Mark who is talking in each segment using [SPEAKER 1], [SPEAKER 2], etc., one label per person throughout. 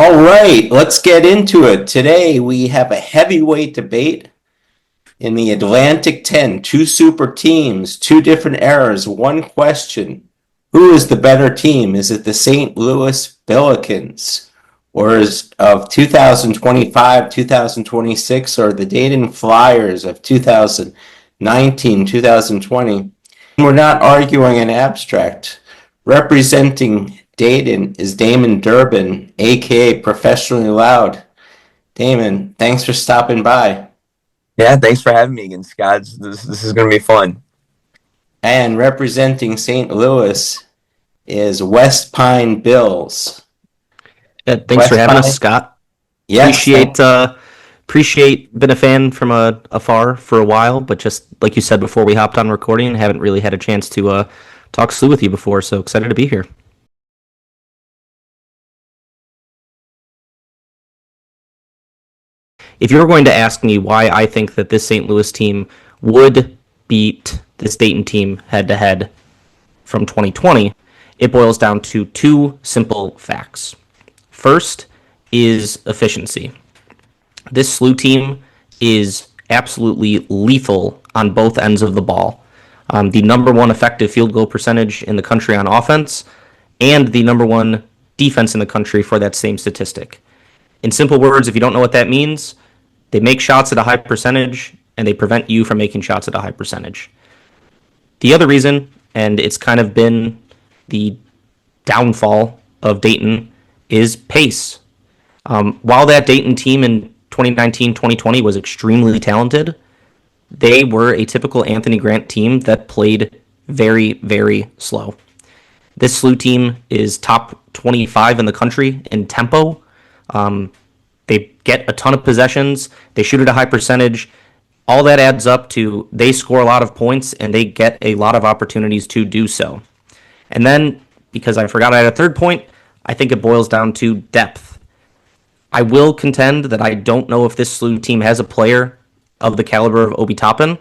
[SPEAKER 1] All right, let's get into it. Today we have a heavyweight debate in the Atlantic 10. Two super teams, two different eras, one question. Who is the better team? Is it the St. Louis Billikens or is of 2025, 2026, or the Dayton Flyers of 2019, 2020? We're not arguing in abstract. Representing Dayton is Damon Durbin, aka Professionally Loud. Damon, thanks for stopping by.
[SPEAKER 2] Yeah, thanks for having me again, Scott. This is going to be fun.
[SPEAKER 1] And representing St. Louis is West Pine Bills.
[SPEAKER 3] Yeah, thanks for having us, Scott.
[SPEAKER 1] Yes,
[SPEAKER 3] appreciate been a fan from afar for a while, but just like you said before we hopped on recording, haven't really had a chance to talk SLU with you before, so excited to be here. If you're going to ask me why I think that this St. Louis team would beat this Dayton team head-to-head from 2020, it boils down to two simple facts. First is efficiency. This SLU team is absolutely lethal on both ends of the ball. The number one effective field goal percentage in the country on offense, and the number one defense in the country for that same statistic. In simple words, if you don't know what that means, they make shots at a high percentage, and they prevent you from making shots at a high percentage. The other reason, and it's kind of been the downfall of Dayton, is pace. While that Dayton team in 2019-2020 was extremely talented, they were a typical Anthony Grant team that played very, very slow. This SLU team is top 25 in the country in tempo. They get a ton of possessions. They shoot at a high percentage. All that adds up to they score a lot of points, and they get a lot of opportunities to do so. And then, because I forgot I had a third point, I think it boils down to depth. I will contend that I don't know if this SLU team has a player of the caliber of Obi Toppin.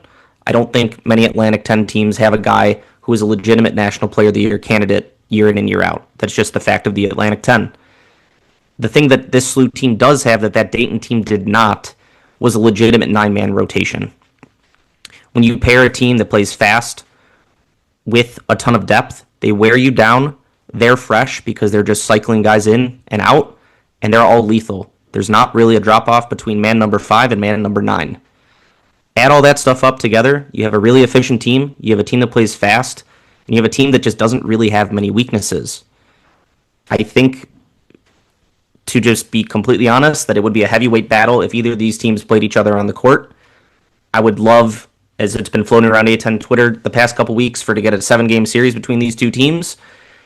[SPEAKER 3] I don't think many Atlantic 10 teams have a guy who is a legitimate National Player of the Year candidate year in and year out. That's just the fact of the Atlantic 10. The thing that this SLU team does have that Dayton team did not was a legitimate nine-man rotation. When you pair a team that plays fast with a ton of depth, they wear you down. They're fresh because they're just cycling guys in and out, and they're all lethal. There's not really a drop-off between man number 5 and man number 9. Add all that stuff up together, you have a really efficient team, you have a team that plays fast, and you have a team that just doesn't really have many weaknesses. I think, to just be completely honest, that it would be a heavyweight battle if either of these teams played each other on the court. I would love, as it's been floating around A-10 Twitter the past couple weeks, to get a 7-game series between these two teams.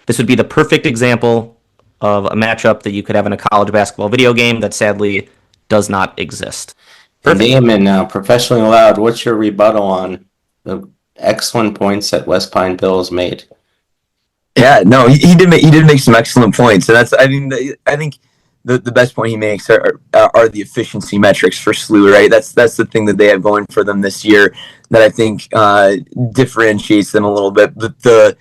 [SPEAKER 3] This would be the perfect example of a matchup that you could have in a college basketball video game that sadly does not exist.
[SPEAKER 1] Damon, Professionally Loud, what's your rebuttal on the excellent points that West Pine Bills made?
[SPEAKER 2] Yeah, no, he did make some excellent points, and I think the best point he makes are the efficiency metrics for SLU, right? That's the thing that they have going for them this year that I think differentiates them a little bit. But the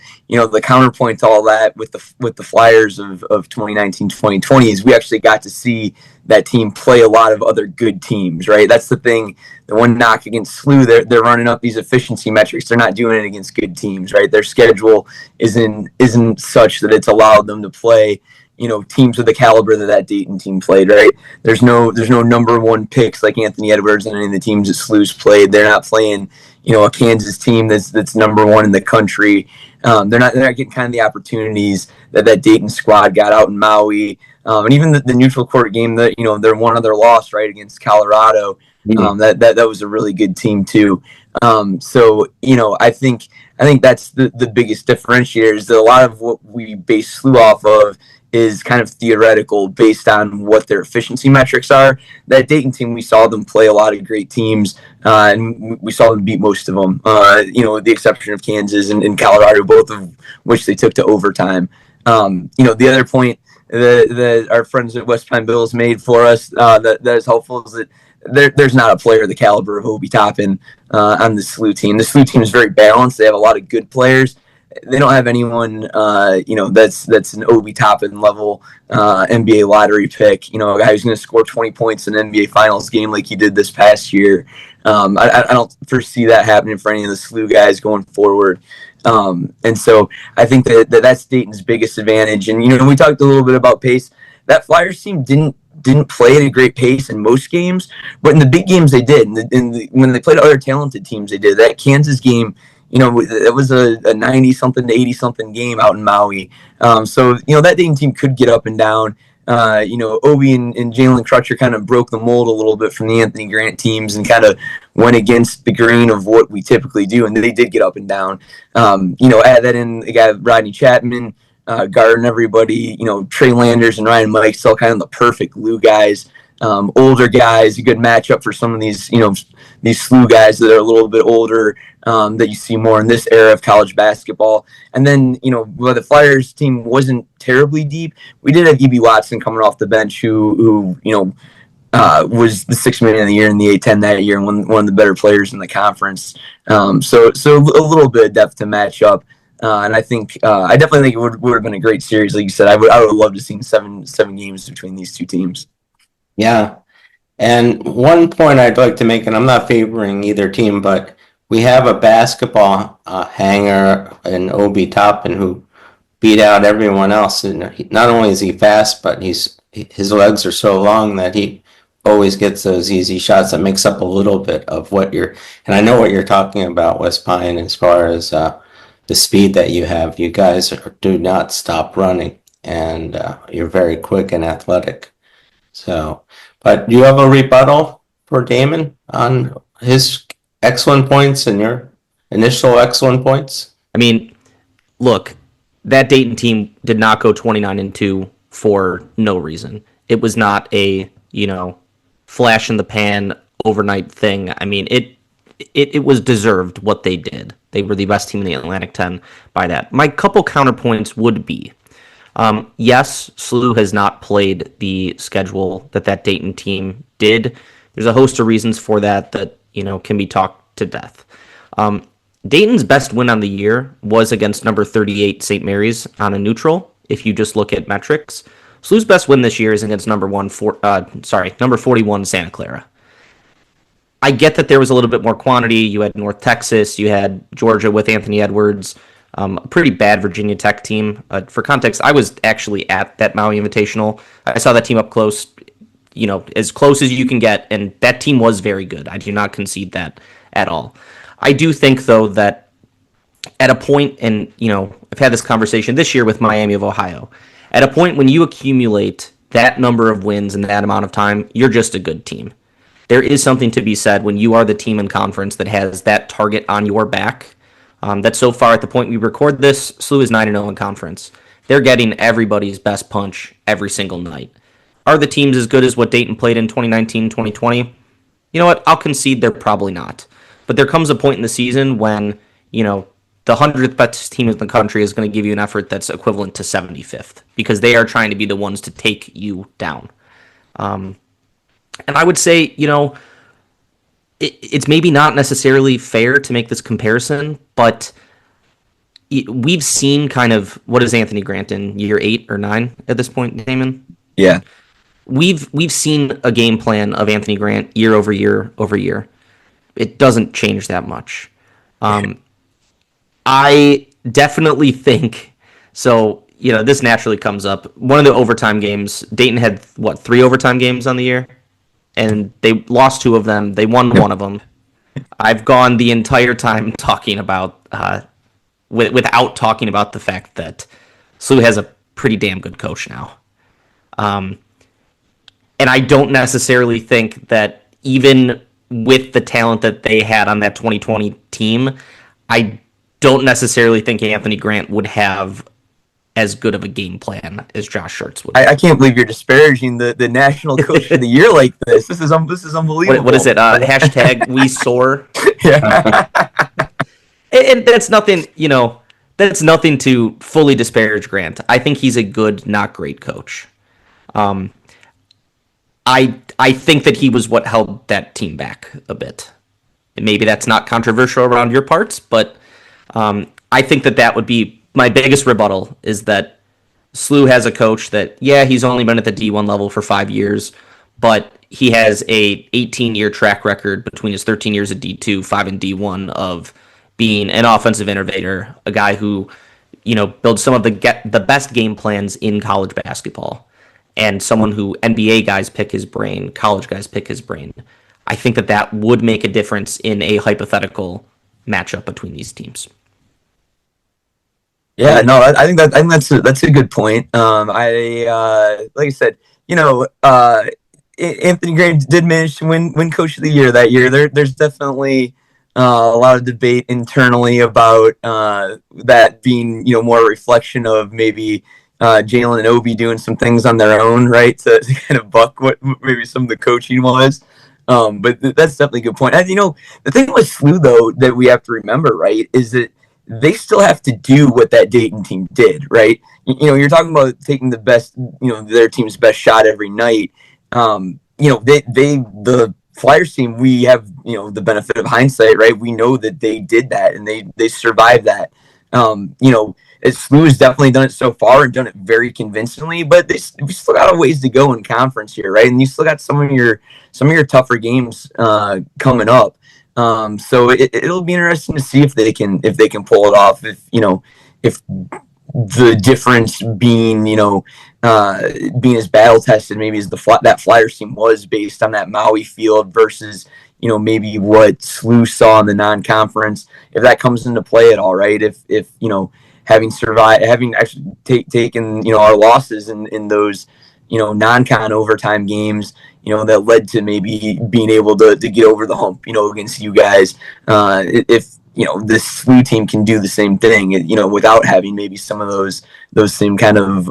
[SPEAKER 2] counterpoint to all that with the Flyers of 2019-2020 is we actually got to see that team play a lot of other good teams, right? That's the thing. The one knock against SLU, they're running up these efficiency metrics. They're not doing it against good teams, right? Their schedule isn't such that it's allowed them to play teams of the caliber that Dayton team played, right? There's no number one picks like Anthony Edwards and any of the teams that SLU's played. They're not playing, a Kansas team that's number one in the country. They're not getting kind of the opportunities that Dayton squad got out in Maui. And even the neutral court game that, their one other loss, right, against Colorado. That was a really good team too. So, I think that's the biggest differentiator is that a lot of what we base SLU off of is kind of theoretical based on what their efficiency metrics are. That Dayton team, we saw them play a lot of great teams, and we saw them beat most of them, with the exception of Kansas and Colorado, both of which they took to overtime. The other point that our friends at West Pine Bills made for us that is helpful is that there's not a player of the caliber of Obi Toppin on the SLU team. The SLU team is very balanced. They have a lot of good players. they don't have anyone, that's an Obi Toppin level NBA lottery pick. A guy who's going to score 20 points in an NBA Finals game like he did this past year. I don't foresee that happening for any of the SLU guys going forward. And so I think that's Dayton's biggest advantage. And we talked a little bit about pace. That Flyers team didn't play at a great pace in most games, but in the big games they did. When they played other talented teams, they did. That Kansas game, it was a 90-something to 80-something game out in Maui. So that Dayton team could get up and down. Obi and Jalen Crutcher kind of broke the mold a little bit from the Anthony Grant teams and kind of went against the grain of what we typically do, and they did get up and down. Add that in, the guy Rodney Chapman, guarding everybody, Trey Landers and Ryan Mike's all kind of the perfect glue guys, older guys, a good matchup for some of these, these SLU guys that are a little bit older, that you see more in this era of college basketball. And then, while the Flyers team wasn't terribly deep, we did have E.B. Watson coming off the bench who was the sixth man of the year in the A-10 that year and one of the better players in the conference. So a little bit of depth to match up. And I think I definitely think it would have been a great series. Like you said, I would have loved to see seven games between these two teams.
[SPEAKER 1] Yeah. And one point I'd like to make, and I'm not favoring either team, but we have a basketball hanger in Obi Toppin who beat out everyone else. And not only is he fast, but his legs are so long that he always gets those easy shots that makes up a little bit of what and I know what you're talking about, West Pine, as far as the speed that you have. You guys do not stop running, and you're very quick and athletic. So, but do you have a rebuttal for Damon on his excellent points and your initial excellent points?
[SPEAKER 3] I mean, look, that Dayton team did not go 29-2 for no reason. It was not a, flash in the pan overnight thing. I mean, it was deserved what they did. They were the best team in the Atlantic 10 by that. My couple counterpoints would be, yes, SLU has not played the schedule that Dayton team did. There's a host of reasons for that can be talked to death. Dayton's best win on the year was against number 38 St. Mary's on a neutral, if you just look at metrics. SLU's best win this year is against number 41 Santa Clara. I get that there was a little bit more quantity. You had North Texas, you had Georgia with Anthony Edwards, a pretty bad Virginia Tech team. For context, I was actually at that Maui Invitational. I saw that team up close, as close as you can get, and that team was very good. I do not concede that at all. I do think, though, that at a point, and, I've had this conversation this year with Miami of Ohio, at a point when you accumulate that number of wins in that amount of time, you're just a good team. There is something to be said when you are the team in conference that has that target on your back. That so far, at the point we record this, SLU is 9-0 in conference. They're getting everybody's best punch every single night. Are the teams as good as what Dayton played in 2019, 2020? You know what? I'll concede they're probably not. But there comes a point in the season when, the 100th best team in the country is going to give you an effort that's equivalent to 75th because they are trying to be the ones to take you down. And I would say, it's maybe not necessarily fair to make this comparison, but we've seen kind of, what is Anthony Grant in year 8 or 9 at this point, Damon?
[SPEAKER 2] Yeah.
[SPEAKER 3] We've seen a game plan of Anthony Grant year over year over year. It doesn't change that much. I definitely think, so, this naturally comes up. One of the overtime games, Dayton had, 3 overtime games on the year? And they lost 2 of them. They won 1 of them. I've gone the entire time talking about, without talking about the fact that SLU has a pretty damn good coach now. And I don't necessarily think that even with the talent that they had on that 2020 team, I don't necessarily think Anthony Grant would have as good of a game plan as Josh Schertz would.
[SPEAKER 2] I can't believe you're disparaging the national coach of the year like this. This is unbelievable.
[SPEAKER 3] What is it? Hashtag we soar.
[SPEAKER 2] Yeah.
[SPEAKER 3] And that's nothing, that's nothing to fully disparage Grant. I think he's a good, not great coach. I think that he was what held that team back a bit. And maybe that's not controversial around your parts, but I I think that would be my biggest rebuttal, is that SLU has a coach that, yeah, he's only been at the D1 level for 5 years, but he has a 18-year track record between his 13 years at D2, 5 in D1 of being an offensive innovator, a guy who, builds some of the best game plans in college basketball, and someone who NBA guys pick his brain, college guys pick his brain. I think that would make a difference in a hypothetical matchup between these teams.
[SPEAKER 2] Yeah, no, I think that's a good point. Like I said, Anthony Graham did manage to win Coach of the Year that year. There's definitely a lot of debate internally about that being more a reflection of maybe Jalen and Obi doing some things on their own, right, to kind of buck what maybe some of the coaching was. But that's definitely a good point. And the thing with SLU though that we have to remember, right, is that they still have to do what that Dayton team did, right? You're talking about taking the best, their team's best shot every night. The Flyers team, we have, the benefit of hindsight, right? We know that they did that and they survived that. SLU has definitely done it so far and done it very convincingly, but we still got a ways to go in conference here, right? And you still got some of your tougher games coming up. So it'll be interesting to see if they can pull it off. If the difference being being as battle tested maybe as that Flyers team was based on that Maui field versus maybe what SLU saw in the non-conference, if that comes into play at all, right? If having actually taken our losses in those non-con overtime games, that led to maybe being able to get over the hump, against you guys. If this SLU team can do the same thing, without having maybe some of those same kind of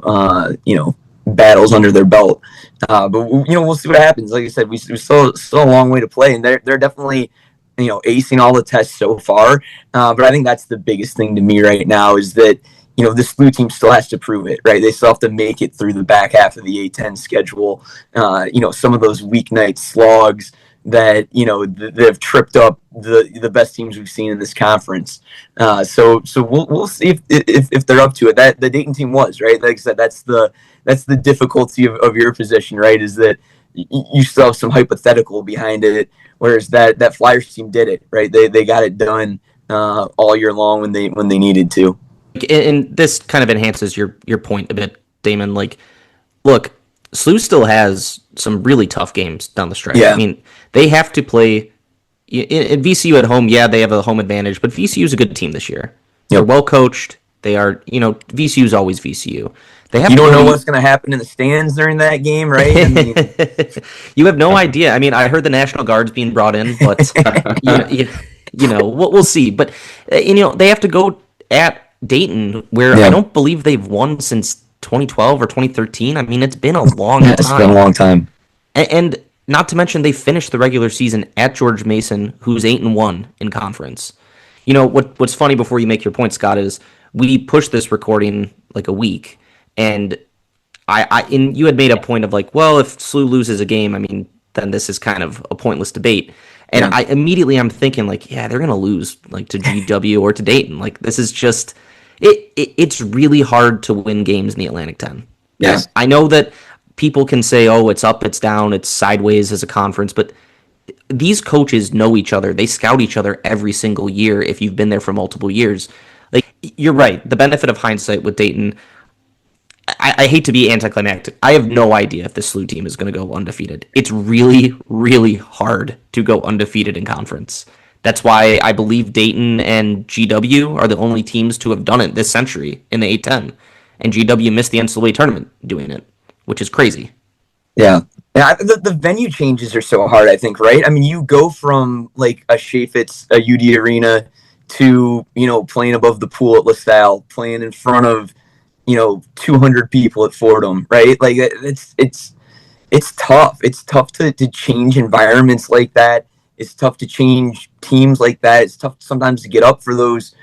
[SPEAKER 2] battles under their belt. But we'll see what happens. Like I said, we still a long way to play, and they're definitely acing all the tests so far. But I think that's the biggest thing to me right now is that this SLU team still has to prove it, right? They still have to make it through the back half of the A-10 schedule. Some of those weeknight slogs that that have tripped up the best teams we've seen in this conference. So we'll see if they're up to it. That the Dayton team was, right. Like I said, that's the difficulty of your position, right? Is that you still have some hypothetical behind it, whereas that Flyers team did it, right? They got it done all year long when they needed to.
[SPEAKER 3] And this kind of enhances your point a bit, Damon. Like, look, SLU still has some really tough games down the stretch.
[SPEAKER 2] Yeah.
[SPEAKER 3] I mean, they have to play in VCU at home. Yeah, they have a home advantage, but VCU is a good team this year. They're well coached. They are, VCU is always VCU.
[SPEAKER 2] You don't know what's going to happen in the stands during that game, right? I mean,
[SPEAKER 3] you have no idea. I mean, I heard the National Guard's being brought in, but we'll see. But they have to go at Dayton, where I don't believe they've won since 2012 or 2013. I mean, it's been a long time.
[SPEAKER 2] It's been a long time.
[SPEAKER 3] And not to mention, they finished the regular season at George Mason, who's 8-1 in conference. What's funny before you make your point, Scott, is we pushed this recording like a week, and you had made a point of like, well, if SLU loses a game, I mean, then this is kind of a pointless debate. And I'm thinking like, yeah, they're gonna lose like to GW or to Dayton. Like, this is just it's really hard to win games in the Atlantic 10.
[SPEAKER 2] Yes,
[SPEAKER 3] I know that people can say, oh, it's up, it's down, it's sideways as a conference, but these coaches know each other. They scout each other every single year if you've been there for multiple years. Like, you're right. The benefit of hindsight with Dayton, I hate to be anticlimactic. I have no idea if the SLU team is going to go undefeated. It's really, really hard to go undefeated in conference. That's why I believe Dayton and GW are the only teams to have done it this century in the A-10. And GW missed the NCAA tournament doing it, which is crazy.
[SPEAKER 2] Yeah. The venue changes are so hard, I think, right? I mean, you go from like a Chaffetz, a UD Arena to, playing above the pool at LaSalle, playing in front of, 200 people at Fordham, right? Like, it's tough. It's tough to change environments like that. It's tough to change teams like that. It's tough sometimes to get up for those,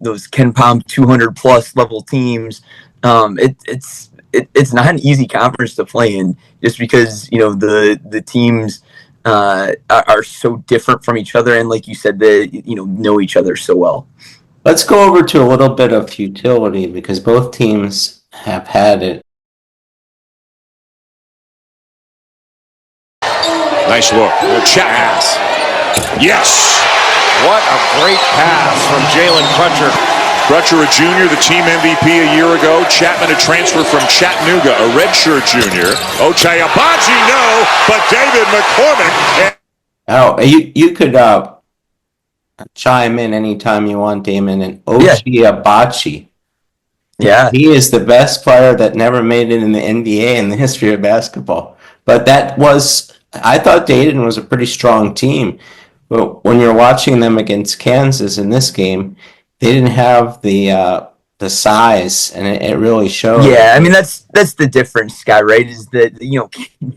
[SPEAKER 2] those Ken Pom 200 plus level teams. It's not an easy conference to play in just because, the teams are so different from each other. And like you said, they, know each other so well.
[SPEAKER 1] Let's go over to a little bit of futility because both teams have had it.
[SPEAKER 4] Nice look. Pass. Yes.
[SPEAKER 5] What a great pass from Jalen Crutcher.
[SPEAKER 4] Crutcher, a junior, the team MVP a year ago. Chapman, a transfer from Chattanooga, a redshirt junior. Ochayabaji, no, but David McCormick.
[SPEAKER 1] Oh, you could chime in anytime you want, Damon. And Ochayabachi.
[SPEAKER 2] Yeah.
[SPEAKER 1] He is the best player that never made it in the NBA in the history of basketball. But I thought Dayton was a pretty strong team. But when you're watching them against Kansas in this game, they didn't have the size, and it really showed.
[SPEAKER 2] Yeah, I mean that's the difference, Scott. Right? Is that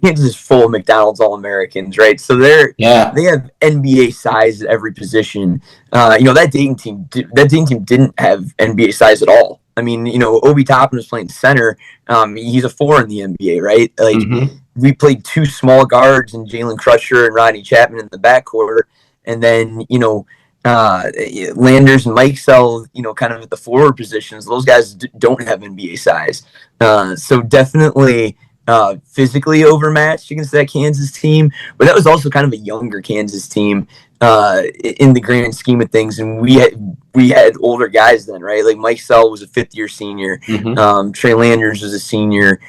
[SPEAKER 2] Kansas is full of McDonald's All-Americans, right? So they have NBA size at every position. That Dayton team didn't have NBA size at all. I mean, Obi Toppin was playing center. He's a 4 in the NBA, right? Like we played 2 small guards and Jalen Crutcher and Rhody Chapman in the backcourt, and then Landers and Mike Sell, kind of at the forward positions. Those guys don't have NBA size. So definitely physically overmatched against that Kansas team. But that was also kind of a younger Kansas team in the grand scheme of things. And we had older guys then, right? Like Mike Sell was a 5th-year senior. Trey Landers was a senior.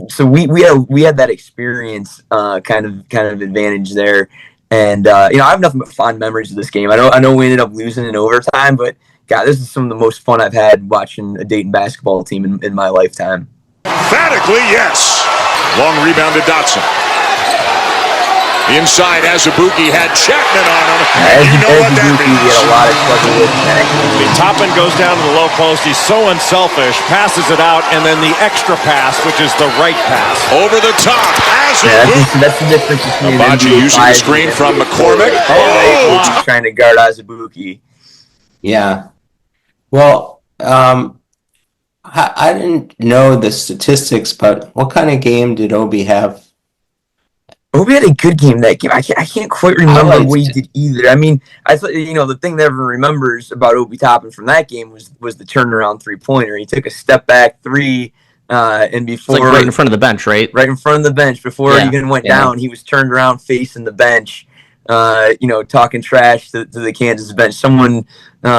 [SPEAKER 2] So we had that experience kind of advantage there. And I have nothing but fond memories of this game. I know we ended up losing in overtime, but God, this is some of the most fun I've had watching a Dayton basketball team in my lifetime.
[SPEAKER 4] Emphatically, yes. Long rebound to Dotson. Inside, Azubuike had Chapman on him. And you know what that means.
[SPEAKER 2] He had a lot of trouble with that.
[SPEAKER 5] Toppin goes down to the low post. He's so unselfish, passes it out, and then the extra pass, which is the right pass.
[SPEAKER 4] Over the top, Azubuike.
[SPEAKER 2] That's the difference between
[SPEAKER 4] Abaji using the screen from McCormick.
[SPEAKER 2] He's trying to guard Azubuike.
[SPEAKER 1] Yeah. Well, I didn't know the statistics, but what kind of game did Obi have?
[SPEAKER 2] Obi had a good game that game. I can't quite remember what he did either. I mean, I thought the thing that everyone remembers about Obi Toppin from that game was the turnaround 3-pointer. He took a step back 3, and before
[SPEAKER 3] right in front of the bench, right?
[SPEAKER 2] Right in front of the bench before he even went down. He was turned around facing the bench, talking trash to the Kansas bench. Someone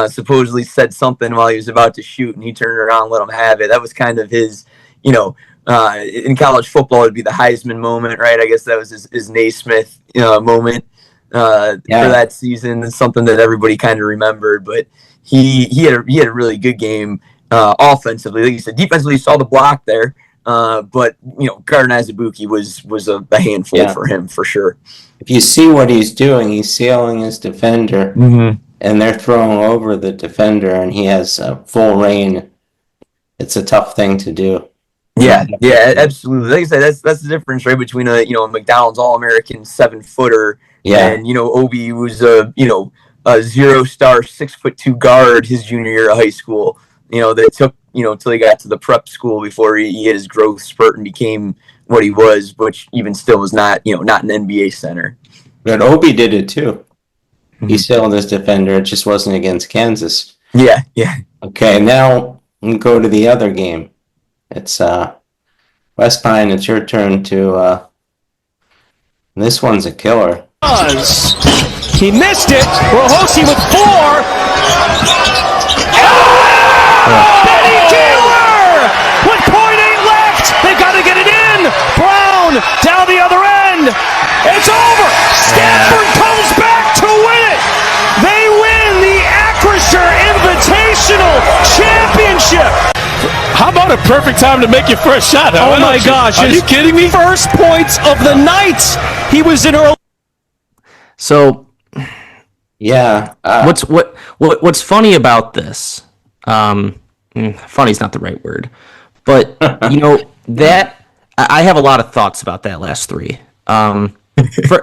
[SPEAKER 2] supposedly said something while he was about to shoot, and he turned around and let him have it. That was kind of his, in college football, it'd be the Heisman moment, right? I guess that was his Naismith moment for that season. It's something that everybody kind of remembered. But he had a really good game offensively. Like you said, defensively, you saw the block there. But guarding Azubuike was a handful for him for sure.
[SPEAKER 1] If you see what he's doing, he's sailing his defender, and they're throwing over the defender, and he has full reign. It's a tough thing to do.
[SPEAKER 2] Yeah, absolutely. Like I said, that's the difference, right, between a McDonald's All-American 7-footer and Obi was a 0-star 6'2" guard his junior year of high school. That took till he got to the prep school before he hit his growth spurt and became what he was, which even still was not not an NBA center.
[SPEAKER 1] But Obi did it too. He sailed his defender. It just wasn't against Kansas.
[SPEAKER 2] Yeah.
[SPEAKER 1] Okay, now we go to the other game. It's West Pine. It's your turn to. This one's a killer.
[SPEAKER 6] He missed it. Rohosi with 4. Benny Keeler with .8 left. They got to get it in. Brown down the other end. It's over. Stanford comes back to win it. They win the Acrisure Invitational Championship. How about a perfect time to make your first shot? Oh my gosh. Are you kidding me? First points of the night. He was in early.
[SPEAKER 3] So,
[SPEAKER 1] what's
[SPEAKER 3] what's funny about this? Funny's not the right word, but that I have a lot of thoughts about that last 3.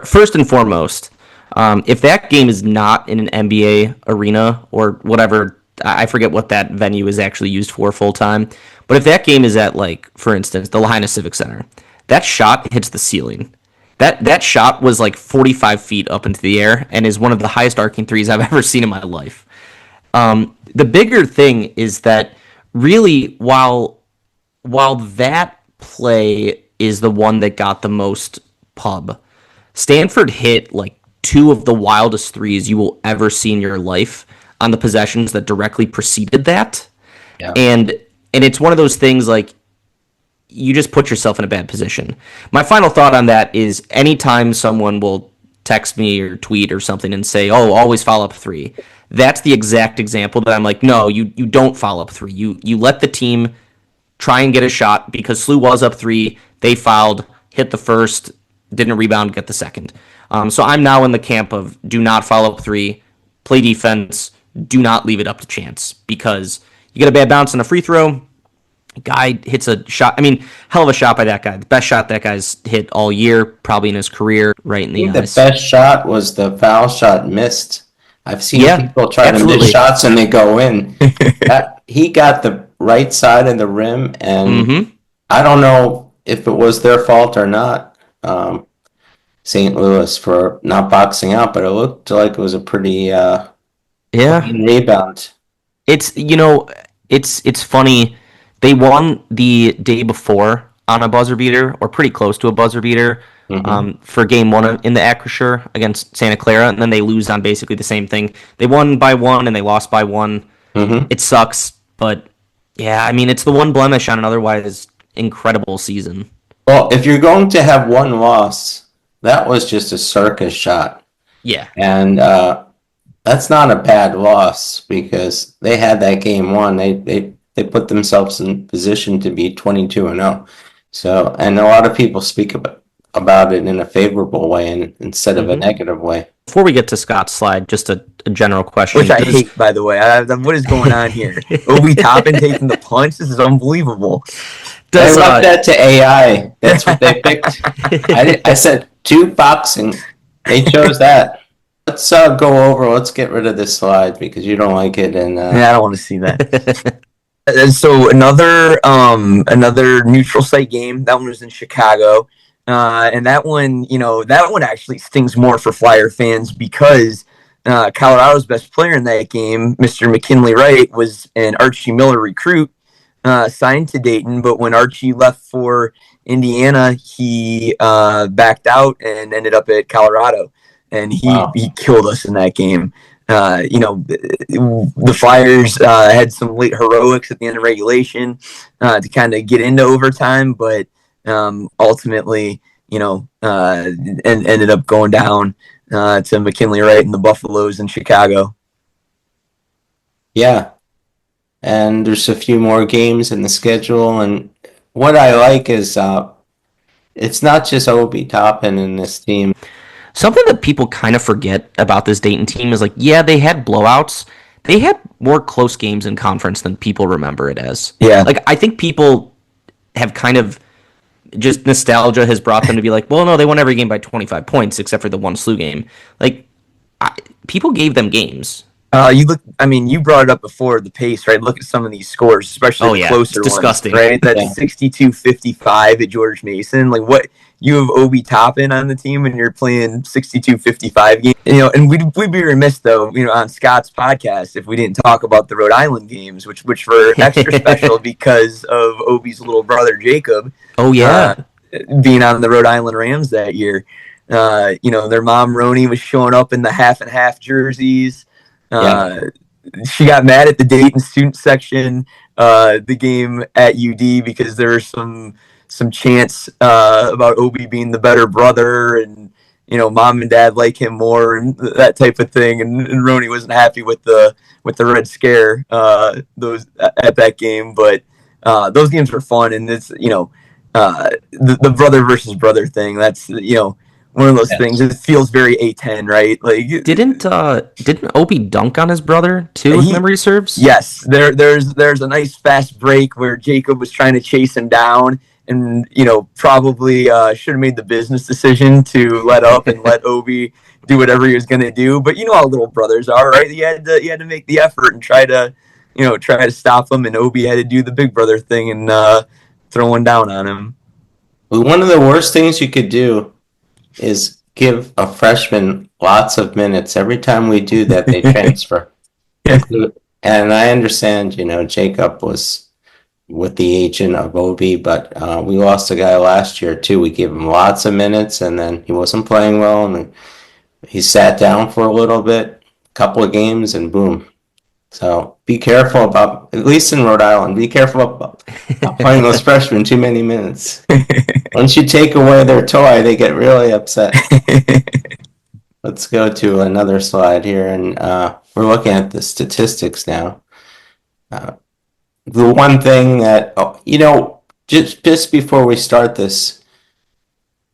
[SPEAKER 3] First and foremost, if that game is not in an NBA arena or whatever, I forget what that venue is actually used for full time, but if that game is at, like, for instance, the Lahaina Civic Center, that shot hits the ceiling. That shot was like 45 feet up into the air and is one of the highest arcing threes I've ever seen in my life. The bigger thing is that really, while that play is the one that got the most pub, Stanford hit like two of the wildest threes you will ever see in your life on the possessions that directly preceded that.
[SPEAKER 1] Yeah.
[SPEAKER 3] And it's one of those things like you just put yourself in a bad position. My final thought on that is anytime someone will text me or tweet or something and say, "Oh, always follow up three," that's the exact example that I'm like, no, you don't follow up three. You let the team try and get a shot because SLU was up three. They fouled, hit the first, didn't rebound, get the second. So I'm now in the camp of do not follow up three, play defense, do not leave it up to chance because you get a bad bounce on a free throw. Guy hits a shot. I mean, hell of a shot by that guy. The best shot that guy's hit all year, probably in his career, right in the eyes.
[SPEAKER 1] The best shot was the foul shot missed. I've seen people try
[SPEAKER 3] absolutely.
[SPEAKER 1] to miss shots and they go in. He got the right side of the rim, and I don't know if it was their fault or not, St. Louis, for not boxing out, but it looked like it was a pretty clean rebound.
[SPEAKER 3] It's funny. They won the day before on a buzzer beater, or pretty close to a buzzer beater, for game one in the Acrisure against Santa Clara, and then they lose on basically the same thing. They won by one and they lost by one. It sucks, but yeah, I mean, it's the one blemish on an otherwise incredible season.
[SPEAKER 1] Well, if you're going to have one loss, that was just a circus shot.
[SPEAKER 3] Yeah.
[SPEAKER 1] And that's not a bad loss because they had that game won. They put themselves in position to be 22-0. So, and a lot of people speak about it in a favorable way instead of a negative way.
[SPEAKER 3] Before we get to Scott's slide, just a general question.
[SPEAKER 2] Which I hate, by the way. What is going on here? Obi Toppin taking the punch? This is unbelievable.
[SPEAKER 1] They left that to AI. That's what they picked. I said 2 boxing. They chose that. Let's let's get rid of this slide because you don't like it. And
[SPEAKER 2] I don't want to see that. So another neutral site game. That one was in Chicago. And that one actually stings more for Flyer fans because Colorado's best player in that game, Mr. McKinley Wright, was an Archie Miller recruit signed to Dayton. But when Archie left for Indiana, he backed out and ended up at Colorado. And he killed us in that game. The Flyers had some late heroics at the end of regulation to kind of get into overtime, but ultimately, and ended up going down to McKinley Wright and the Buffaloes in Chicago.
[SPEAKER 1] Yeah. And there's a few more games in the schedule. And what I like is it's not just Obi Toppin in this team.
[SPEAKER 3] Something that people kind of forget about this Dayton team is like, yeah, they had blowouts. They had more close games in conference than people remember it as.
[SPEAKER 2] Yeah.
[SPEAKER 3] Like, I think people have kind of just nostalgia has brought them to be like, well, no, they won every game by 25 points except for the one SLU game. Like, people gave them games.
[SPEAKER 2] You brought it up before, the pace, right? Look at some of these scores, especially the closer
[SPEAKER 3] it's disgusting.
[SPEAKER 2] ones, right? That's 62-55 at George Mason. Like, what? You have Obi Toppin on the team and you're playing 62-55 games. And we'd be remiss, though, on Scott's podcast if we didn't talk about the Rhode Island games, which were extra special because of Obi's little brother, Jacob.
[SPEAKER 3] Oh, yeah.
[SPEAKER 2] Being on the Rhode Island Rams that year. Their mom, Rhody, was showing up in the half and half jerseys. She got mad at the Dayton student section, the game at UD, because there was some chants about Obi being the better brother, and mom and dad like him more, and that type of thing. And Rhody wasn't happy with the Red Scare those at that game, but those games were fun, and it's the brother versus brother thing. That's one of those things. It feels very A-10, right? Like,
[SPEAKER 3] didn't Obi dunk on his brother too, if memory serves?
[SPEAKER 2] Yes, there's a nice fast break where Jacob was trying to chase him down, and probably should have made the business decision to let up and let Obi do whatever he was going to do. But how little brothers are, right? You had to make the effort and try to stop him, and Obi had to do the big brother thing and throw one down on him.
[SPEAKER 1] One of the worst things you could do is give a freshman lots of minutes. Every time we do that, they transfer. And I understand, Jacob was with the agent of Obi, but we lost a guy last year too. We gave him lots of minutes, and then he wasn't playing well, and he sat down for a little bit, a couple of games, and boom. So be careful about, at least in Rhode Island, be careful about playing those freshmen too many minutes. Once you take away their toy, they get really upset. Let's go to another slide here, and we're looking at the statistics now. The one thing that, just before we start this,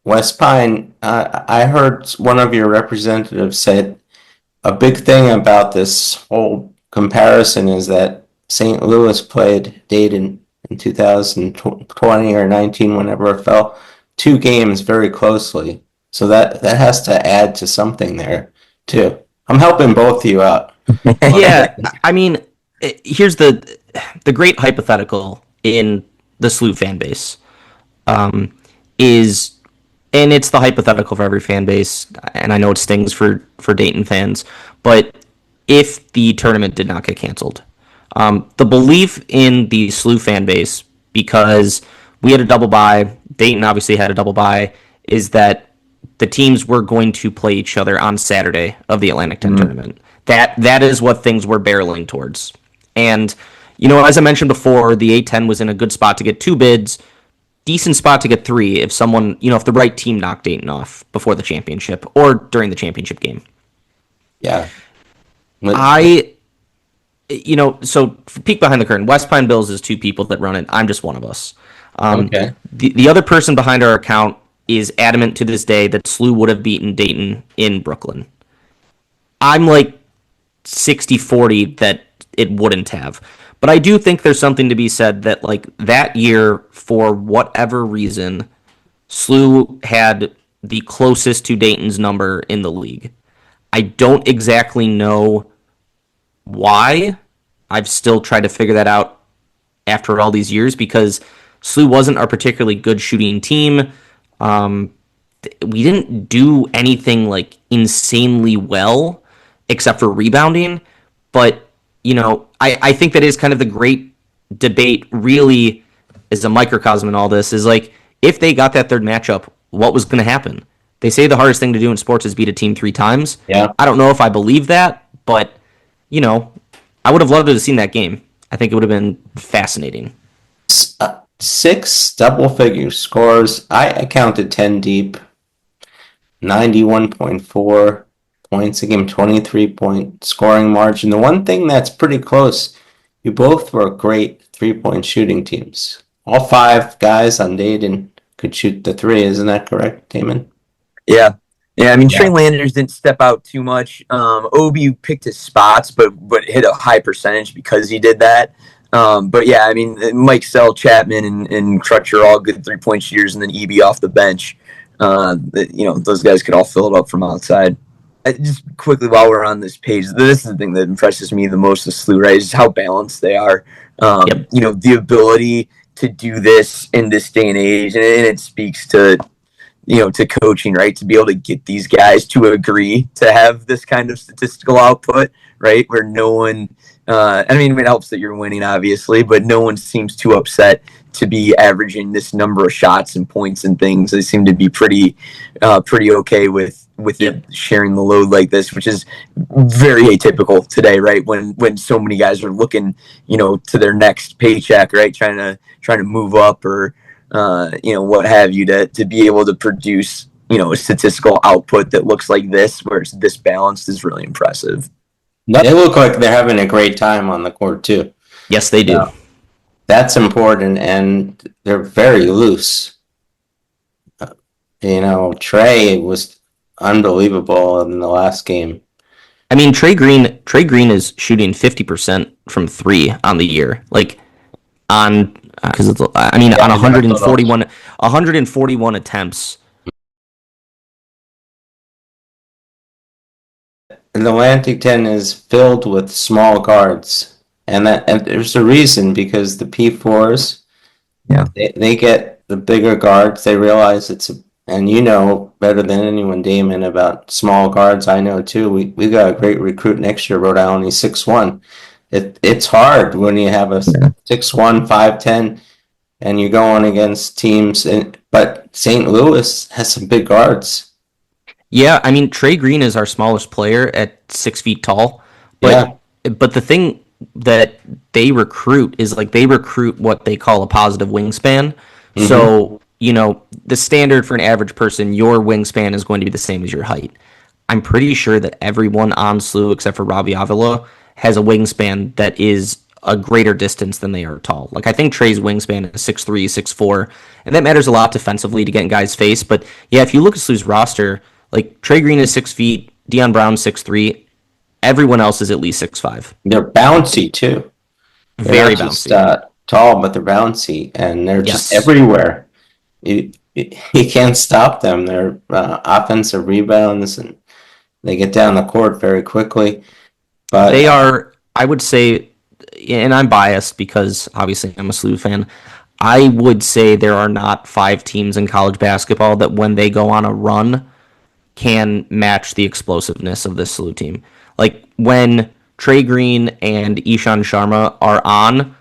[SPEAKER 1] West Pine, I heard one of your representatives said a big thing about this whole comparison is that St. Louis played Dayton in 2020 or 19, whenever it fell, 2 games very closely. So that has to add to something there, too. I'm helping both of you out.
[SPEAKER 3] Yeah, I mean, here's the great hypothetical in the SLU fan base is, and it's the hypothetical for every fan base, and I know it stings for Dayton fans, but if the tournament did not get canceled, the belief in the SLU fan base, because we had a double bye, Dayton obviously had a double bye, is that the teams were going to play each other on Saturday of the Atlantic 10 tournament. That is what things were barreling towards. And, as I mentioned before, the A10 was in a good spot to get 2 bids, decent spot to get 3 if someone, if the right team knocked Dayton off before the championship or during the championship game.
[SPEAKER 1] Yeah.
[SPEAKER 3] So peek behind the curtain, West Pine Bills is 2 people that run it. I'm just one of us.
[SPEAKER 1] Okay.
[SPEAKER 3] The other person behind our account is adamant to this day that SLU would have beaten Dayton in Brooklyn. I'm like 60-40 that it wouldn't have. But I do think there's something to be said that, like, that year, for whatever reason, SLU had the closest to Dayton's number in the league. I don't exactly know why. I've still tried to figure that out after all these years, because SLU wasn't a particularly good shooting team. We didn't do anything like insanely well except for rebounding, but I think that is kind of the great debate, really, is a microcosm in all this, is like, if they got that third matchup, what was going to happen? They say the hardest thing to do in sports is beat a team 3 times.
[SPEAKER 1] Yeah.
[SPEAKER 3] I don't know if I believe that, but I would have loved to have seen that game. I think it would have been fascinating.
[SPEAKER 1] 6 double-figure scores. I counted 10 deep. 91.4 points a game, 23-point scoring margin. The one thing that's pretty close, you both were great 3-point shooting teams. All 5 guys on Dayton could shoot the 3. Isn't that correct, Damon?
[SPEAKER 2] Yeah. I mean, Trey Landers didn't step out too much. Obi picked his spots, but hit a high percentage because he did that. But yeah, I mean, Mike Sell, Chapman, and Crutcher are all good 3-point shooters, and then EB off the bench. Those guys could all fill it up from outside. Just quickly, while we're on this page, this is the thing that impresses me the most with SLU, right? Is how balanced they are. The ability to do this in this day and age, and it speaks to coaching, right? To be able to get these guys to agree to have this kind of statistical output, right? Where no one, it helps that you're winning, obviously, but no one seems too upset to be averaging this number of shots and points and things. They seem to be pretty okay with it sharing the load like this, which is very atypical today, right? When so many guys are looking, to their next paycheck, right? Trying to move up or, what have you, to be able to produce, a statistical output that looks like this, where it's this balanced, is really impressive.
[SPEAKER 1] They look like they're having a great time on the court, too.
[SPEAKER 3] Yes, they do.
[SPEAKER 1] That's important, and they're very loose. Trey was unbelievable in the last game.
[SPEAKER 3] I mean, Trey Green is shooting 50% from 3 on the year. Like, on 141 attempts.
[SPEAKER 1] The Atlantic 10 is filled with small guards, and there's a reason, because the P4s, they get the bigger guards. They realize it's and you know better than anyone, Damon, about small guards. I know too. We got a great recruit next year, Rhode Island. He's 6'1". It's hard when you have a 6'1", 5'10", and you're going against teams. But St. Louis has some big guards.
[SPEAKER 3] Yeah, I mean Trey Green is our smallest player at 6 feet tall, but the thing that they recruit is like they recruit what they call a positive wingspan. Mm-hmm. So the standard for an average person, your wingspan is going to be the same as your height. I'm pretty sure that everyone on SLU except for Robbie Avila has a wingspan that is a greater distance than they are tall. Like I think Trey's wingspan is 6'3", 6'4", and that matters a lot defensively to get in guys' face. But yeah, if you look at SLU's roster, like Trey Green is 6 feet, Deion Brown 6'3", everyone else is at least 6'5".
[SPEAKER 1] They're bouncy too.
[SPEAKER 3] Very bouncy.
[SPEAKER 1] Just, tall, but they're bouncy, and they're just everywhere. You can't stop them. They're offensive rebounds, and they get down the court very quickly. But
[SPEAKER 3] they are, I would say, and I'm biased because obviously I'm a SLU fan, I would say there are not 5 teams in college basketball that when they go on a run can match the explosiveness of this SLU team. Like when Trey Green and Ishan Sharma are on,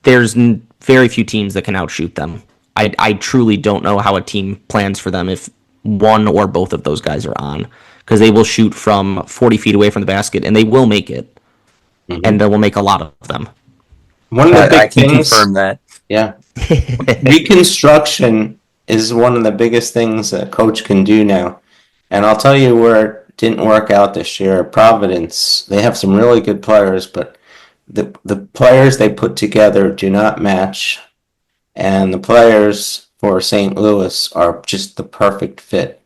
[SPEAKER 3] there's very few teams that can outshoot them. I truly don't know how a team plans for them if one or both of those guys are on, because they will shoot from 40 feet away from the basket and they will make it, and they will make a lot of them.
[SPEAKER 1] One of the big
[SPEAKER 2] I can
[SPEAKER 1] things,
[SPEAKER 2] confirm that.
[SPEAKER 1] Yeah, reconstruction is one of the biggest things a coach can do now. And I'll tell you where it didn't work out this year. Providence, they have some really good players, but the players they put together do not match. And the players for St. Louis are just the perfect fit.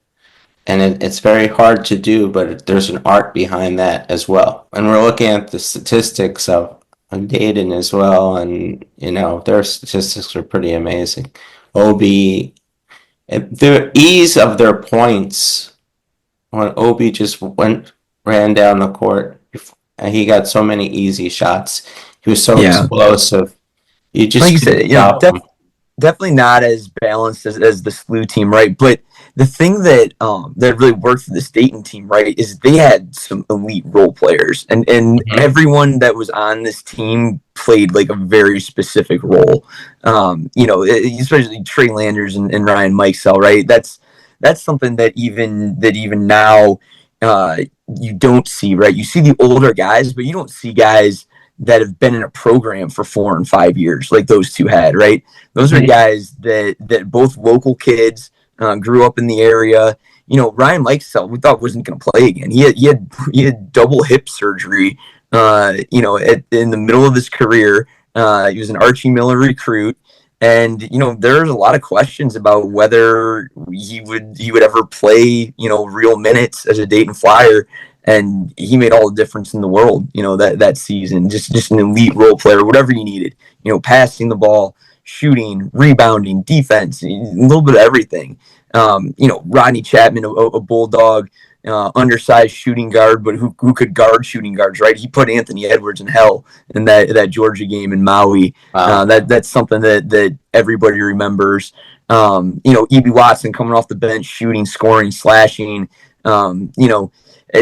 [SPEAKER 1] And it's very hard to do, but there's an art behind that as well. And we're looking at the statistics of Dayton as well, and their statistics are pretty amazing. Obi, the ease of their points when Obi just ran down the court, and he got so many easy shots. He was so explosive. You just
[SPEAKER 2] like you said, definitely not as balanced as the SLU team, right? But the thing that really worked for the Dayton team, right, is they had some elite role players, and everyone that was on this team played like a very specific role. Especially Trey Landers and Ryan Mikesell, right? That's something that even now you don't see, right? You see the older guys, but you don't see guys that have been in a program for 4 and 5 years like those two had, right? Those are guys that both local kids grew up in the area. Ryan Mikesell, we thought wasn't going to play again. He had double hip surgery, in the middle of his career. He was an Archie Miller recruit. And, there's a lot of questions about whether he would ever play, real minutes as a Dayton Flyer. And he made all the difference in the world, that season. Just an elite role player, whatever you needed. Passing the ball, shooting, rebounding, defense, a little bit of everything. Rodney Chapman, a bulldog, undersized shooting guard, but who could guard shooting guards, right? He put Anthony Edwards in hell in that Georgia game in Maui. Wow. That's something that everybody remembers. E.B. Watson coming off the bench, shooting, scoring, slashing.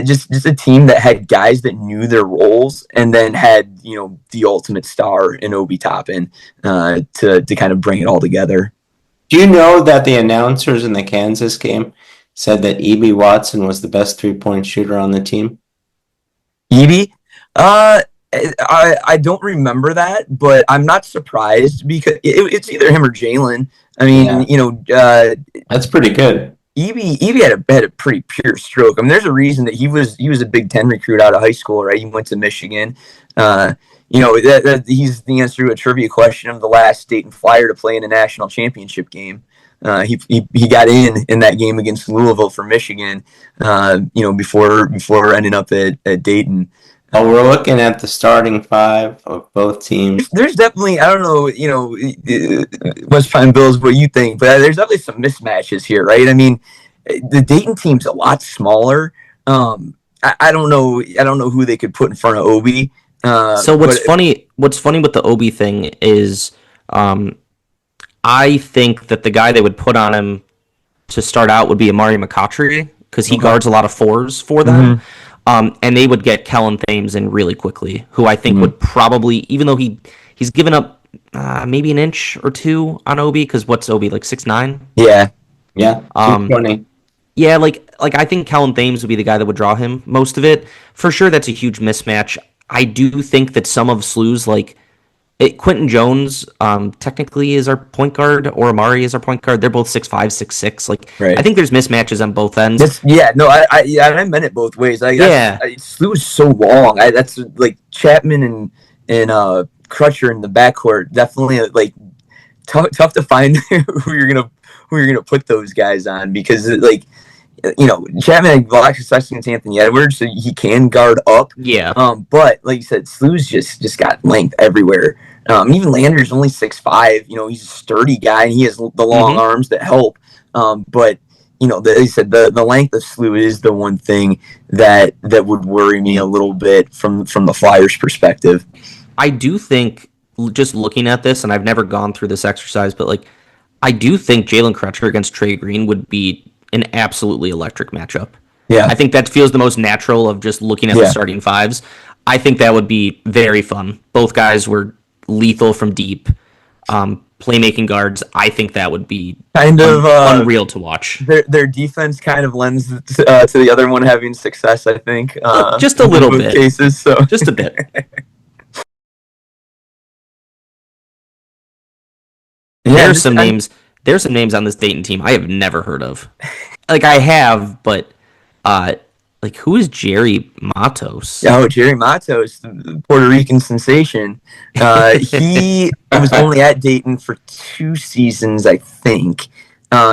[SPEAKER 2] Just a team that had guys that knew their roles, and then had the ultimate star in Obi Toppin to kind of bring it all together.
[SPEAKER 1] Do you know that the announcers in the Kansas game said that E.B. Watson was the best 3-point shooter on the team?
[SPEAKER 2] E.B.? I don't remember that, but I'm not surprised because it's either him or Jalen. I mean,
[SPEAKER 1] that's pretty good.
[SPEAKER 2] E.B. had a pretty pure stroke. I mean, there's a reason that he was a Big Ten recruit out of high school, right? He went to Michigan. He's the answer to a trivia question of the last Dayton Flyer to play in a national championship game. He got in that game against Louisville for Michigan, before ending up at Dayton.
[SPEAKER 1] Well, we're looking at the starting 5 of both teams.
[SPEAKER 2] There's definitely, I don't know, West Pine Bills, what you think, but there's definitely some mismatches here, right? I mean, the Dayton team's a lot smaller. I don't know who they could put in front of Obi.
[SPEAKER 3] So what's funny with the Obi thing is, I think that the guy they would put on him to start out would be Amari McCautry, because he guards a lot of fours for them. And they would get Kellen Thames in really quickly, who I think would probably, even though he's given up maybe an inch or two on Obi, because what's Obi, like 6'9"?
[SPEAKER 2] Yeah.
[SPEAKER 1] Yeah, 220.
[SPEAKER 3] Yeah, like I think Kellen Thames would be the guy that would draw him most of it. For sure, that's a huge mismatch. I do think that some of SLU's, like, Quentin Jones technically is our point guard, or Amari is our point guard. They're both 6'5", 6'6". Like,
[SPEAKER 2] Right.
[SPEAKER 3] I think there's mismatches on both ends.
[SPEAKER 2] I meant it both ways. SLU is so long. That's like Chapman and Crutcher in the backcourt. Definitely like tough to find who you're gonna put those guys on, because Chapman blocks against Anthony Edwards, so he can guard up.
[SPEAKER 3] Yeah.
[SPEAKER 2] But like you said, SLU's just got length everywhere. Even Lander's only 6'5". He's a sturdy guy, and he has the long arms that help. But they said the length of SLU is the one thing that would worry me a little bit from the Flyers' perspective.
[SPEAKER 3] I do think, just looking at this, and I've never gone through this exercise, but like, I do think Jalen Crutcher against Trey Green would be an absolutely electric matchup.
[SPEAKER 2] Yeah.
[SPEAKER 3] I think that feels the most natural of just looking at the starting fives. I think that would be very fun. Both guys were lethal from deep, playmaking guards. I think that would be
[SPEAKER 2] kind of
[SPEAKER 3] unreal to watch.
[SPEAKER 2] Their defense kind of lends to the other one having success, I think.
[SPEAKER 3] Just a little bit.
[SPEAKER 2] Cases, so.
[SPEAKER 3] Just a bit. There's some names on this Dayton team I have never heard of. Like, I have, but like, who is Jerry Matos?
[SPEAKER 2] Oh, Jerry Matos, the Puerto Rican sensation. He was only at Dayton for 2 seasons, I think.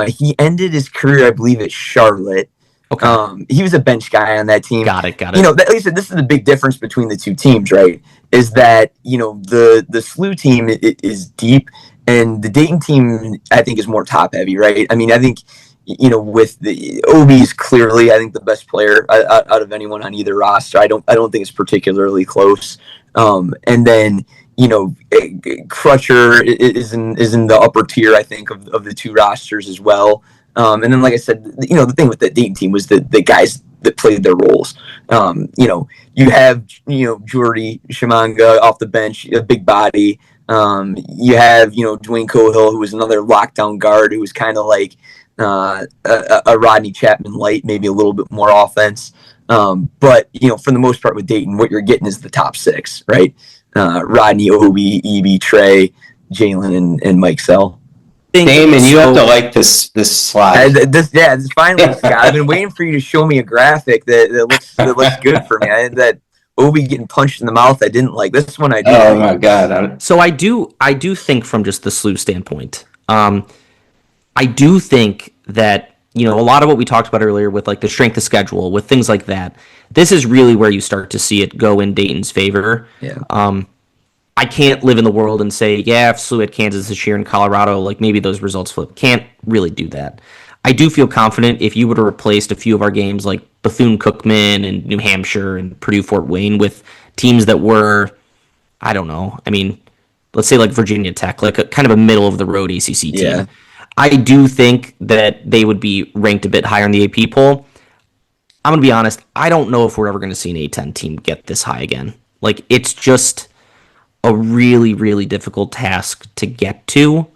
[SPEAKER 2] He ended his career, I believe, at Charlotte.
[SPEAKER 3] Okay.
[SPEAKER 2] He was a bench guy on that team.
[SPEAKER 3] Got it.
[SPEAKER 2] At least this is the big difference between the two teams, right? Is that, the SLU team is deep, and the Dayton team, I think, is more top heavy, right? I mean, I think, with the Obi is clearly, I think, the best player out of anyone on either roster. I don't think it's particularly close. And then, Crutcher is in the upper tier, I think, of the two rosters as well. And then, like I said, the thing with the Dayton team was the guys that played their roles. You have, Jordy Shimanga off the bench, a big body. You have, Dwayne Cohill, who was another lockdown guard, who was kind of like a Rodney Chapman light, maybe a little bit more offense. But, for the most part with Dayton, what you're getting is the top 6, right? Rodney, Obi, Eby, Trey, Jalen, and Mike Sell.
[SPEAKER 1] Damon, you have to like this slide.
[SPEAKER 2] This finally, Scott. I've been waiting for you to show me a graphic that looks good for me. That Obi getting punched in the mouth, I didn't like. This one I do.
[SPEAKER 1] Oh my god!
[SPEAKER 3] So I do think, from just the SLU standpoint, I do think that, a lot of what we talked about earlier with, like, the strength of schedule, with things like that, this is really where you start to see it go in Dayton's favor.
[SPEAKER 2] Yeah.
[SPEAKER 3] I can't live in the world and say, yeah, if SLU had Kansas this year in Colorado, like, maybe those results flip. Can't really do that. I do feel confident if you would have replaced a few of our games, like Bethune-Cookman and New Hampshire and Purdue-Fort Wayne, with teams that were, I don't know, I mean, let's say like Virginia Tech, like kind of a middle-of-the-road ACC team.
[SPEAKER 2] Yeah.
[SPEAKER 3] I do think that they would be ranked a bit higher in the AP poll. I'm going to be honest, I don't know if we're ever going to see an A-10 team get this high again. Like, it's just a really, really difficult task to get to.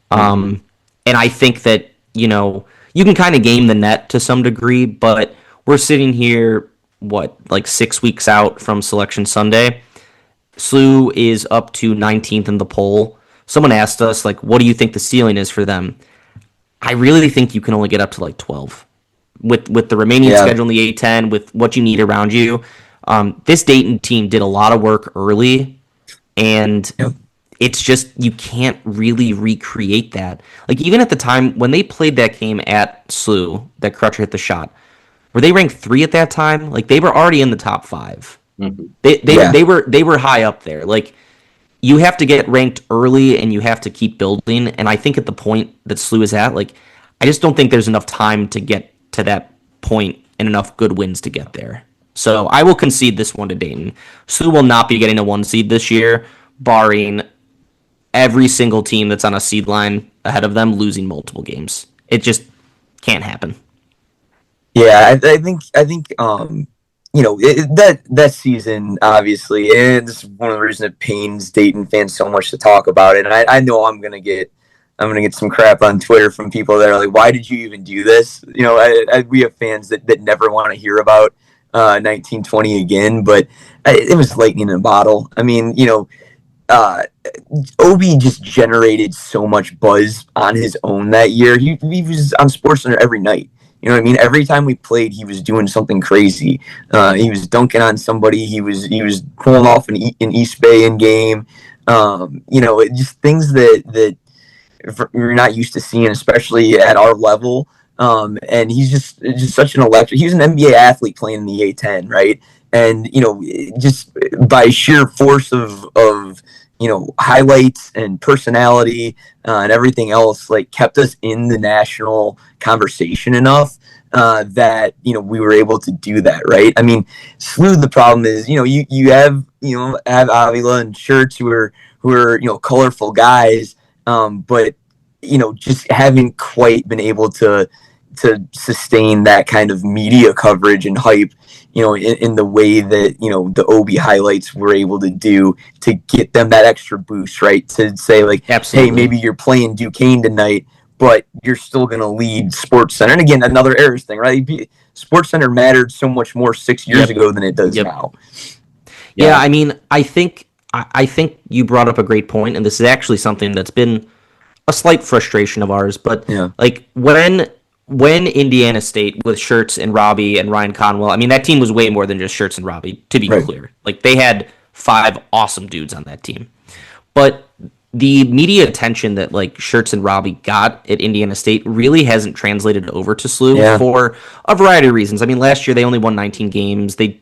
[SPEAKER 3] And I think that, you can kind of game the net to some degree, but we're sitting here, like 6 weeks out from Selection Sunday. SLU is up to 19th in the poll. Someone asked us, like, what do you think the ceiling is for them? I really think you can only get up to like 12 with the remaining schedule in the A-10, with what you need around you. This Dayton team did a lot of work early, and it's just, you can't really recreate that. Like, even at the time when they played that game at SLU, that Crutcher hit the shot, were they ranked 3 at that time? Like, they were already in the top 5. Mm-hmm. They were high up there. Like, you have to get ranked early, and you have to keep building. And I think at the point that SLU is at, like, I just don't think there's enough time to get to that point and enough good wins to get there. So I will concede this one to Dayton. SLU will not be getting a 1 seed this year, barring every single team that's on a seed line ahead of them losing multiple games. can't happen.
[SPEAKER 2] Yeah, I think that season, obviously, and this is one of the reasons it pains Dayton fans so much to talk about it. And I know I'm gonna get some crap on Twitter from people that are like, "Why did you even do this?" We have fans that never want to hear about 1920 again, but it was lightning in a bottle. I mean, uh, Obi just generated so much buzz on his own that year. He was on SportsCenter every night. You know what I mean? Every time we played, he was doing something crazy. He was dunking on somebody. He was pulling off an East Bay in game. Just things that we're not used to seeing, especially at our level. And he's just such an electric. He's an NBA athlete playing in the A-10, right? And just by sheer force of highlights and personality and everything else, like kept us in the national conversation enough that we were able to do that, right? I mean, SLU, the problem is you have Avila and Schertz who are colorful guys, but just haven't quite been able to sustain that kind of media coverage and hype in the way that the Obi highlights were able to do to get them that extra boost, right? To say like,
[SPEAKER 3] Absolutely.
[SPEAKER 2] hey, maybe you're playing Duquesne tonight, but you're still going to lead SportsCenter. And again, another errors thing, right? SportsCenter mattered so much more 6 years ago than it does now.
[SPEAKER 3] Yeah, I mean, I think you brought up a great point, and this is actually something that's been a slight frustration of ours. But like when Indiana State with Schertz and Rhody and Ryan Conwell, I mean, that team was way more than just Schertz and Rhody, to be clear. Like, they had 5 awesome dudes on that team. But the media attention that, like, Schertz and Rhody got at Indiana State really hasn't translated over to SLU for a variety of reasons. I mean, last year they only won 19 games. They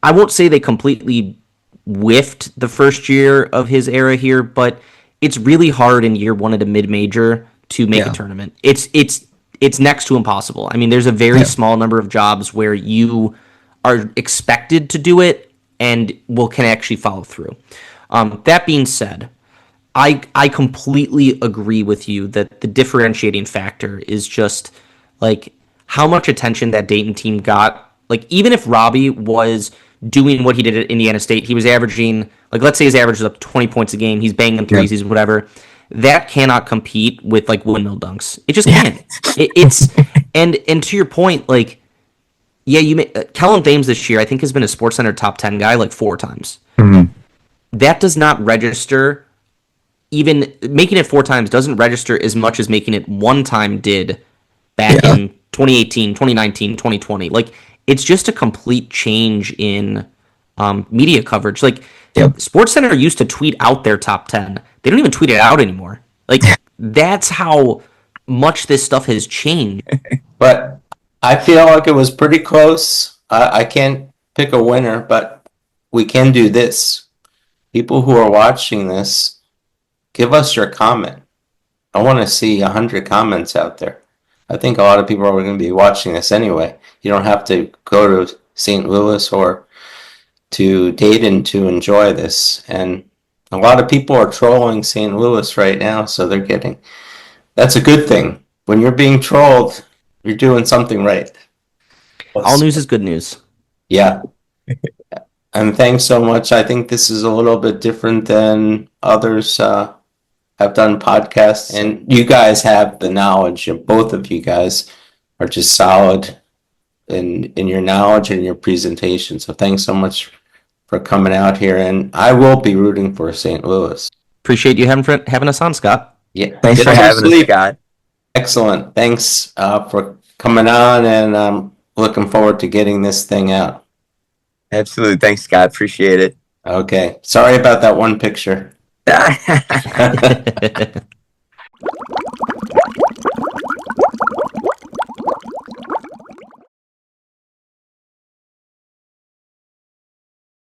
[SPEAKER 3] I won't say they completely whiffed the first year of his era here, but it's really hard in year one at a mid-major to make a tournament. It's next to impossible. I mean, there's a very small number of jobs where you are expected to do it and can actually follow through. That being said, I completely agree with you that the differentiating factor is just like how much attention that Dayton team got. Like, even if Rhody was doing what he did at Indiana State, he was averaging, like, let's say his average is up to 20 points a game, he's banging threes, he's whatever. That cannot compete with, like, windmill dunks. It just can't. It's and to your point, like, Kellen Thames this year, I think, has been a SportsCenter top 10 guy like 4 times.
[SPEAKER 2] Mm-hmm.
[SPEAKER 3] That does not register. Even making it 4 times doesn't register as much as making it 1 time did back in 2018, 2019, 2020. Like, it's just a complete change in media coverage. Like, SportsCenter used to tweet out their top 10. They don't even tweet it out anymore. Like, that's how much this stuff has changed.
[SPEAKER 1] But I feel like it was pretty close. I can't pick a winner, but we can do this. People who are watching this, give us your comment. I want to see 100 comments out there. I think a lot of people are going to be watching this anyway. You don't have to go to St. Louis or to Dayton to enjoy this. And a lot of people are trolling St. Louis right now, so that's a good thing. When you're being trolled, you're doing something right.
[SPEAKER 3] All news is good news.
[SPEAKER 1] Yeah. And thanks so much. I think this is a little bit different than others have done podcasts. And you guys have the knowledge, and both of you guys are just solid in your knowledge and your presentation. So thanks so much for coming out here. And I will be rooting for St. Louis.
[SPEAKER 3] Appreciate you having us on, Scott.
[SPEAKER 1] Yeah.
[SPEAKER 2] Thanks for having us, Scott.
[SPEAKER 1] Excellent. Thanks for coming on, and I'm looking forward to getting this thing out.
[SPEAKER 2] Absolutely. Thanks, Scott. Appreciate it.
[SPEAKER 1] Okay. Sorry about that one picture.